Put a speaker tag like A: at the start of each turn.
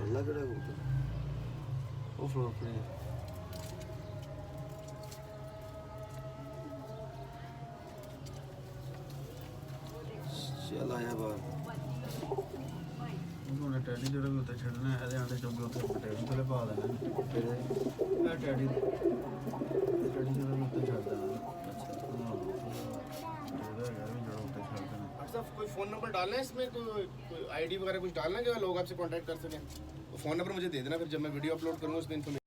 A: ਅੱਲਾ ਕਿਹੜਾ ਕਬੂਤਰ ਉਹ ਫਲੋਰ ਪਰ ਚੱਲ ਆਇਆ ਬਾਹਰ ਉਹਨੇ ਟੈਡੀ ਜਿਹੜਾ ਵੀ ਉੱਤੇ ਛੱਡਣਾ ਇਹਦੇ ਆਂਡੇ ਚੋਂ ਉੱਤੇ ਟੈਡੀ ਕੋਲੇ ਪਾ ਦੇਣਾ ਫਿਰ ਇਹ ਟੈਡੀ ਜਿਹੜਾ ਵੀ ਉੱਤੇ ਛੱਡ ਦੇਣਾ
B: अच्छा कोई फ़ोन नंबर डालना है इसमें, कोई आईडी वगैरह कुछ डालना है जो लोग आपसे कांटेक्ट कर सकें? वो फ़ोन नंबर मुझे दे देना, फिर जब मैं वीडियो अपलोड करूँगा उसमें इन्फॉर्मेशन